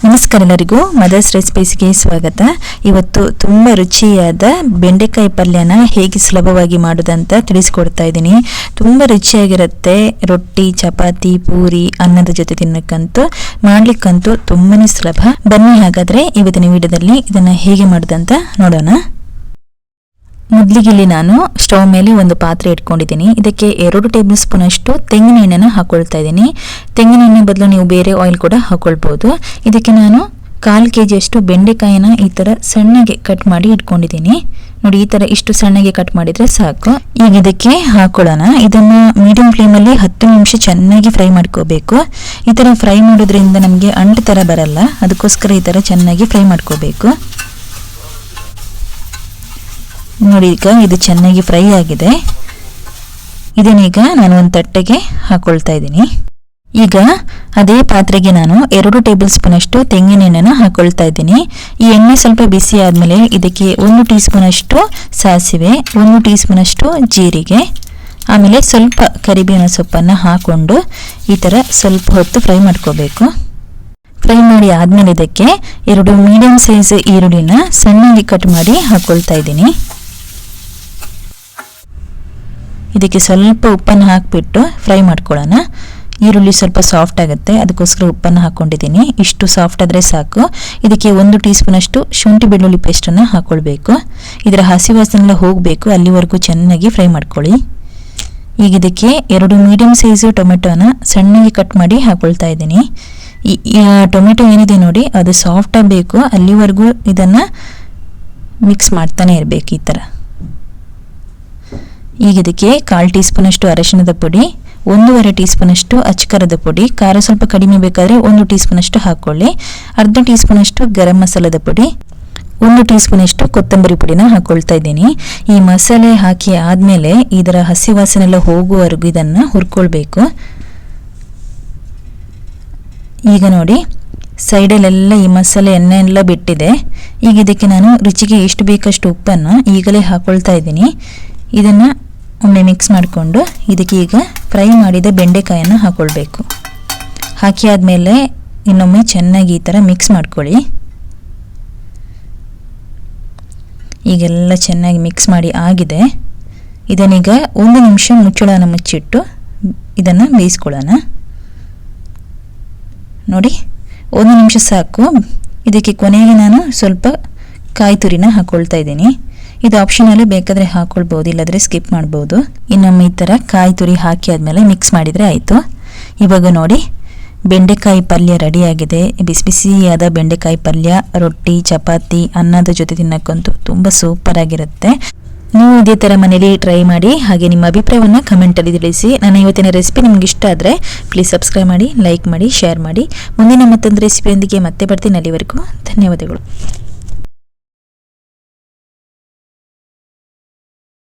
ನಮಸ್ಕಾರ ಎಲ್ಲರಿಗೂ ಮದರ್ಸ್ ರೆಸಿಪೀಸ್ಗೆ ಸ್ವಾಗತ. ಇವತ್ತು ತುಂಬ ರುಚಿಯಾದ ಬೆಂಡೆಕಾಯಿ ಪಲ್ಯನ ಹೇಗೆ ಸುಲಭವಾಗಿ ಮಾಡೋದಂತ ತಿಳಿಸ್ಕೊಡ್ತಾ ಇದ್ದೀನಿ. ತುಂಬ ರುಚಿಯಾಗಿರುತ್ತೆ. ರೊಟ್ಟಿ, ಚಪಾತಿ, ಪೂರಿ, ಅನ್ನದ ಜೊತೆ ತಿನ್ನಕ್ಕಂತೂ ಮಾಡ್ಲಿಕ್ಕಂತೂ ತುಂಬಾನೇ ಸುಲಭ. ಬನ್ನಿ ಹಾಗಾದ್ರೆ ಇವತ್ತಿನ ವಿಡಿಯೋದಲ್ಲಿ ಇದನ್ನ ಹೇಗೆ ಮಾಡೋದಂತ ನೋಡೋಣ. ಮೊದಲಿಗೆ ಇಲ್ಲಿ ನಾನು ಸ್ಟವ್ ಮೇಲೆ ಒಂದು ಪಾತ್ರೆ ಇಟ್ಕೊಂಡಿದ್ದೀನಿ. ಇದಕ್ಕೆ 2 ಟೇಬಲ್ ಸ್ಪೂನ್ ಅಷ್ಟು ತೆಂಗಿನ ಎಣ್ಣೆನ ಹಾಕೊಳ್ತಾ ಇದ್ದೀನಿ. ತೆಂಗಿನ ಎಣ್ಣೆ ಬದಲು ನೀವು ಬೇರೆ ಆಯಿಲ್ ಕೂಡ ಹಾಕೊಳ್ಬಹುದು. ಇದಕ್ಕೆ ನಾನು 1/4 kg ಅಷ್ಟು ಬೆಂಡೆಕಾಯಿನ ಈ ತರ ಸಣ್ಣಗೆ ಕಟ್ ಮಾಡಿ ಇಟ್ಕೊಂಡಿದ್ದೀನಿ. ನೋಡಿ, ಈ ತರ ಇಷ್ಟು ಸಣ್ಣಗೆ ಕಟ್ ಮಾಡಿದ್ರೆ ಸಾಕು. ಈಗ ಇದಕ್ಕೆ ಹಾಕೊಳ್ಳೋಣ. ಇದನ್ನ ಮೀಡಿಯಂ ಫ್ಲೇಮ್ ಅಲ್ಲಿ 10 ನಿಮಿಷ ಚೆನ್ನಾಗಿ ಫ್ರೈ ಮಾಡ್ಕೋಬೇಕು. ಈ ತರ ಫ್ರೈ ಮಾಡೋದ್ರಿಂದ ನಮಗೆ ಅಂಟು ತರ ಬರಲ್ಲ, ಅದಕ್ಕೋಸ್ಕರ ಈ ತರ ಚೆನ್ನಾಗಿ ಫ್ರೈ ಮಾಡ್ಕೋಬೇಕು. ನೋಡಿ, ಈಗ ಇದು ಚೆನ್ನಾಗಿ ಫ್ರೈ ಆಗಿದೆ. ಇದನ್ನೀಗ ನಾನು ಒಂದು ತಟ್ಟೆಗೆ ಹಾಕೊಳ್ತಾ ಇದ್ದೀನಿ. ಈಗ ಅದೇ ಪಾತ್ರೆಗೆ ನಾನು 2 ಟೇಬಲ್ ಸ್ಪೂನ್ ಅಷ್ಟು ತೆಂಗಿನ ಎಣ್ಣೆನ ಹಾಕೊಳ್ತಾ ಇದ್ದೀನಿ. ಈ ಎಣ್ಣೆ ಸ್ವಲ್ಪ ಬಿಸಿ ಆದಮೇಲೆ ಇದಕ್ಕೆ 1 ಟೀ ಸ್ಪೂನ್ ಅಷ್ಟು ಸಾಸಿವೆ, 1 ಟೀ ಸ್ಪೂನ್ ಅಷ್ಟು ಜೀರಿಗೆ, ಆಮೇಲೆ ಸ್ವಲ್ಪ ಕರಿಬೇವಿನ ಸೊಪ್ಪನ್ನು ಹಾಕೊಂಡು ಈ ಥರ ಸ್ವಲ್ಪ ಹೊತ್ತು ಫ್ರೈ ಮಾಡ್ಕೋಬೇಕು. ಫ್ರೈ ಮಾಡಿ ಆದಮೇಲೆ ಇದಕ್ಕೆ 2 ಮೀಡಿಯಂ ಸೈಜ್ ಈರುಳ್ಳಿನ ಸಣ್ಣಗೆ ಕಟ್ ಮಾಡಿ ಹಾಕೊಳ್ತಾ ಇದ್ದೀನಿ. ಇದಕ್ಕೆ ಸ್ವಲ್ಪ ಉಪ್ಪನ್ನು ಹಾಕಿಬಿಟ್ಟು ಫ್ರೈ ಮಾಡ್ಕೊಳ್ಳೋಣ. ಈರುಳ್ಳಿ ಸ್ವಲ್ಪ ಸಾಫ್ಟ್ ಆಗುತ್ತೆ, ಅದಕ್ಕೋಸ್ಕರ ಉಪ್ಪನ್ನು ಹಾಕ್ಕೊಂಡಿದ್ದೀನಿ. ಇಷ್ಟು ಸಾಫ್ಟ್ ಆದರೆ ಸಾಕು. ಇದಕ್ಕೆ 1 ಟೀ ಸ್ಪೂನ್ ಅಷ್ಟು ಶುಂಠಿ ಬೆಳ್ಳುಳ್ಳಿ ಪೇಸ್ಟನ್ನು ಹಾಕ್ಕೊಳ್ಬೇಕು. ಇದರ ಹಸಿ ವಾಸನೆ ಹೋಗಬೇಕು, ಅಲ್ಲಿವರೆಗೂ ಚೆನ್ನಾಗಿ ಫ್ರೈ ಮಾಡ್ಕೊಳ್ಳಿ. ಈಗ ಇದಕ್ಕೆ 2 ಮೀಡಿಯಂ ಸೈಜು ಟೊಮೆಟೊನ ಸಣ್ಣಗೆ ಕಟ್ ಮಾಡಿ ಹಾಕ್ಕೊಳ್ತಾ ಇದ್ದೀನಿ. ಈ ಟೊಮೆಟೊ ಏನಿದೆ ನೋಡಿ, ಅದು ಸಾಫ್ಟ್ ಆಗಬೇಕು, ಅಲ್ಲಿವರೆಗೂ ಇದನ್ನು ಮಿಕ್ಸ್ ಮಾಡ್ತಾನೆ ಇರಬೇಕು ಈ ಥರ. ಈಗ ಇದಕ್ಕೆ 1/4 ಟೀ ಸ್ಪೂನ್ ಅಷ್ಟು ಅರಿಶಿಣದ ಪುಡಿ, 1.5 ಟೀ ಸ್ಪೂನ್ ಅಷ್ಟು ಅಚ್ಚಕಾರದ ಪುಡಿ, ಖಾರ ಸ್ವಲ್ಪ ಕಡಿಮೆ ಬೇಕಾದರೆ 1 ಟೀ ಸ್ಪೂನ್ ಅಷ್ಟು ಹಾಕ್ಕೊಳ್ಳಿ. ಅರ್ಧ ಟೀ ಸ್ಪೂನ್ ಅಷ್ಟು ಗರಂ ಮಸಾಲದ ಪುಡಿ, 1 ಟೀ ಸ್ಪೂನ್ ಅಷ್ಟು ಕೊತ್ತಂಬರಿ ಪುಡಿನ ಹಾಕ್ಕೊಳ್ತಾ ಇದ್ದೀನಿ. ಈ ಮಸಾಲೆ ಹಾಕಿ ಆದಮೇಲೆ ಇದರ ಹಸಿ ವಾಸನೆ ಎಲ್ಲ ಹೋಗುವವರೆಗೂ ಇದನ್ನು ಹುರ್ಕೊಳ್ಬೇಕು. ಈಗ ನೋಡಿ, ಸೈಡಲ್ಲೆಲ್ಲ ಈ ಮಸಾಲೆ ಎಣ್ಣೆ ಎಲ್ಲ ಬಿಟ್ಟಿದೆ. ಈಗ ಇದಕ್ಕೆ ನಾನು ರುಚಿಗೆ ಎಷ್ಟು ಬೇಕಷ್ಟು ಉಪ್ಪನ್ನು ಈಗಲೇ ಹಾಕ್ಕೊಳ್ತಾ ಇದ್ದೀನಿ. ಇದನ್ನು ಒಮ್ಮೆ ಮಿಕ್ಸ್ ಮಾಡಿಕೊಂಡು ಇದಕ್ಕೆ ಈಗ ಫ್ರೈ ಮಾಡಿದ ಬೆಂಡೆಕಾಯನ್ನು ಹಾಕ್ಕೊಳ್ಬೇಕು. ಹಾಕಿ ಆದಮೇಲೆ ಇನ್ನೊಮ್ಮೆ ಚೆನ್ನಾಗಿ ಈ ಥರ ಮಿಕ್ಸ್ ಮಾಡ್ಕೊಳ್ಳಿ. ಈಗೆಲ್ಲ ಚೆನ್ನಾಗಿ ಮಿಕ್ಸ್ ಮಾಡಿ ಆಗಿದೆ. ಇದನ್ನೀಗ 1 ನಿಮಿಷ ಮುಚ್ಚಳನ ಮುಚ್ಚಿಟ್ಟು ಇದನ್ನು ಬೇಯಿಸ್ಕೊಳ್ಳೋಣ. ನೋಡಿ, 1 ನಿಮಿಷ ಸಾಕು. ಇದಕ್ಕೆ ಕೊನೆಗೆ ನಾನು ಸ್ವಲ್ಪ ಕಾಯಿ ತುರಿನ ಹಾಕ್ಕೊಳ್ತಾ ಇದ್ದೀನಿ. ಇದು ಆಪ್ಷನಲ್ಲೇ, ಬೇಕಾದರೆ ಹಾಕ್ಕೊಳ್ಬೋದು, ಇಲ್ಲಾದರೆ ಸ್ಕಿಪ್ ಮಾಡ್ಬೋದು. ಇನ್ನೊಮ್ಮೆ ಈ ಥರ ಕಾಯಿ ತುರಿ ಹಾಕಿ ಆದಮೇಲೆ ಮಿಕ್ಸ್ ಮಾಡಿದರೆ ಆಯಿತು. ಇವಾಗ ನೋಡಿ, ಬೆಂಡೆಕಾಯಿ ಪಲ್ಯ ರೆಡಿಯಾಗಿದೆ. ಬಿಸಿ ಬಿಸಿಯಾದ ಬೆಂಡೆಕಾಯಿ ಪಲ್ಯ ರೊಟ್ಟಿ, ಚಪಾತಿ, ಅನ್ನದ ಜೊತೆ ತಿನ್ನಕ್ಕಂತೂ ತುಂಬ ಸೂಪರ್ ಆಗಿರುತ್ತೆ. ನೀವು ಇದೇ ಥರ ಮನೇಲಿ ಟ್ರೈ ಮಾಡಿ, ಹಾಗೆ ನಿಮ್ಮ ಅಭಿಪ್ರಾಯವನ್ನು ಕಮೆಂಟಲ್ಲಿ ತಿಳಿಸಿ. ನನ್ನ ಇವತ್ತಿನ ರೆಸಿಪಿ ನಿಮ್ಗೆ ಇಷ್ಟ ಆದರೆ ಪ್ಲೀಸ್ ಸಬ್ಸ್ಕ್ರೈಬ್ ಮಾಡಿ, ಲೈಕ್ ಮಾಡಿ, ಶೇರ್ ಮಾಡಿ. ಮುಂದಿನ ಮತ್ತೊಂದು ರೆಸಿಪಿಯೊಂದಿಗೆ ಮತ್ತೆ ಬರ್ತೀನಿ. ಅಲ್ಲಿವರೆಗೂ ಧನ್ಯವಾದಗಳು.